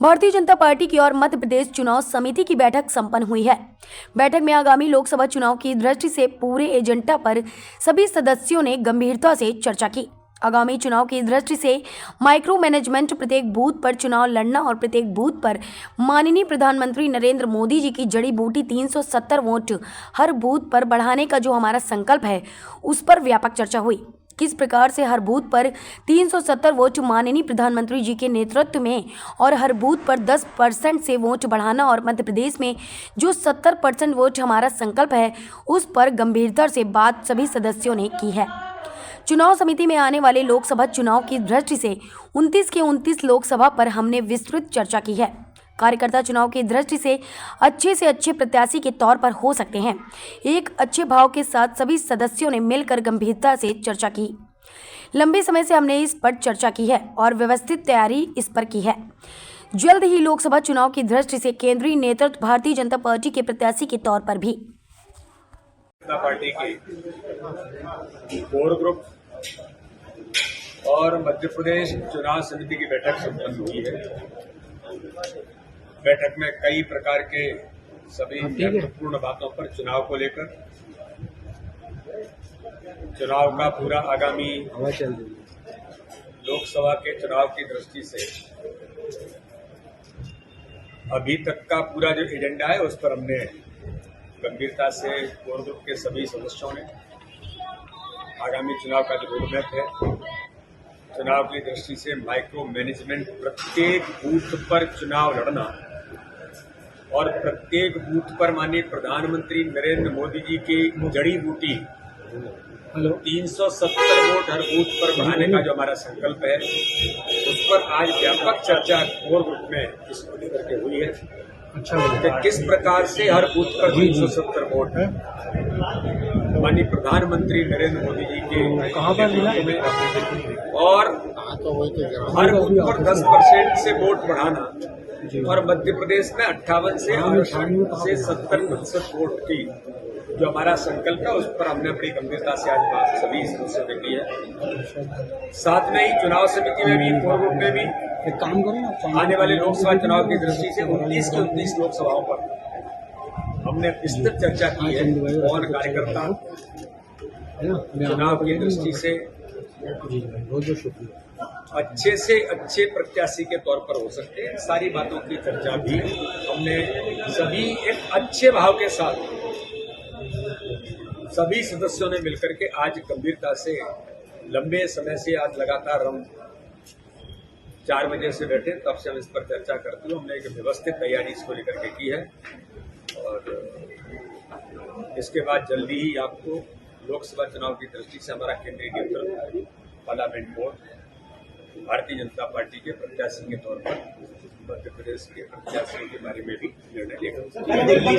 Bharatiya Janata party की और मध्य प्रदेश चुनाव समिति की बैठक संपन्न हुई है। बैठक में आगामी लोकसभा चुनाव की दृष्टि से पूरे एजेंडा पर सभी सदस्यों ने गंभीरता से चर्चा की। आगामी चुनाव की दृष्टि से माइक्रो मैनेजमेंट, प्रत्येक बूथ पर चुनाव लड़ना और प्रत्येक बूथ पर माननीय प्रधानमंत्री नरेंद्र मोदी जी की जड़ी बूटी 370 वोट हर बूथ पर बढ़ाने का जो हमारा संकल्प है, उस पर व्यापक चर्चा हुई। किस प्रकार से हर बूथ पर 370 वोट माननीय प्रधानमंत्री जी के नेतृत्व में और हर बूथ पर 10% से वोट बढ़ाना और मध्य प्रदेश में जो 70% वोट हमारा संकल्प है, उस पर गंभीरता से बात सभी सदस्यों ने की है। चुनाव समिति में आने वाले लोकसभा चुनाव की दृष्टि से 29 के 29 लोकसभा पर हमने विस्तृत चर्चा की है। कार्यकर्ता चुनाव की दृष्टि से अच्छे प्रत्याशी के तौर पर हो सकते हैं। एक अच्छे भाव के साथ सभी सदस्यों ने मिलकर गंभीरता से चर्चा की। लंबे समय से हमने इस पर चर्चा की है और व्यवस्थित तैयारी इस पर की है। जल्द ही लोकसभा चुनाव की दृष्टि से केंद्रीय नेतृत्व भारतीय जनता पार्टी के प्रत्याशी के तौर पर भी जनता पार्टी की कोर ग्रुप और मध्य प्रदेश चुनाव समिति की बैठक संपन्न हुई है। बैठक में कई प्रकार के सभी महत्वपूर्ण बातों पर चुनाव को लेकर, चुनाव का पूरा आगामी लोकसभा के चुनाव की दृष्टि से अभी तक का पूरा जो एजेंडा है, उस पर हमने गंभीरता से कोर ग्रुप के सभी सदस्यों ने आगामी चुनाव का जो रोडमैप है, चुनाव की दृष्टि से माइक्रो मैनेजमेंट, प्रत्येक बूथ पर चुनाव लड़ना और प्रत्येक बूथ पर माननीय प्रधानमंत्री नरेंद्र मोदी जी की जड़ी बूटी 370 वोट हर बूथ पर बढ़ाने का जो हमारा संकल्प है, उस पर आज व्यापक चर्चा कोर ग्रुप में इसको लेकर के हुई है। कि किस प्रकार से हर बूथ पर 370 वोट माननीय प्रधानमंत्री नरेंद्र मोदी जी के कहाँ पर मिला और हर बूथ पर 10% से वोट बढ़ाना और मध्य प्रदेश में 58 से 70% वोट की जो हमारा संकल्प है, उस पर हमने अपनी गंभीरता से आज बात सभी सदस्यों ने की है। साथ में ही चुनाव समिति में भी, कोर ग्रुप में भी एक काम करो ना, आने वाले लोकसभा चुनाव की दृष्टि से 29 के 29 लोकसभाओं पर हमने विस्तृत चर्चा की है। कौन कार्यकर्ता चुनाव की दृष्टि से बहुत शुक्रिया अच्छे से अच्छे प्रत्याशी के तौर पर हो सकते हैं, सारी बातों की चर्चा भी हमने सभी एक अच्छे भाव के साथ सभी सदस्यों ने मिलकर के आज गंभीरता से, लंबे समय से आज लगातार हम 4 बजे से बैठे, तब से हम इस पर चर्चा करते हुए हमने एक व्यवस्थित तैयारी इसको लेकर के की है और इसके बाद जल्दी ही आपको लोकसभा चुनाव की दृष्टि से हमारा केंद्रीय नेतृत्व, parliament board, Bharatiya Janata party के प्रत्याशी के तौर पर मध्य प्रदेश के प्रत्याशियों के बारे में भी निर्णय लेगा।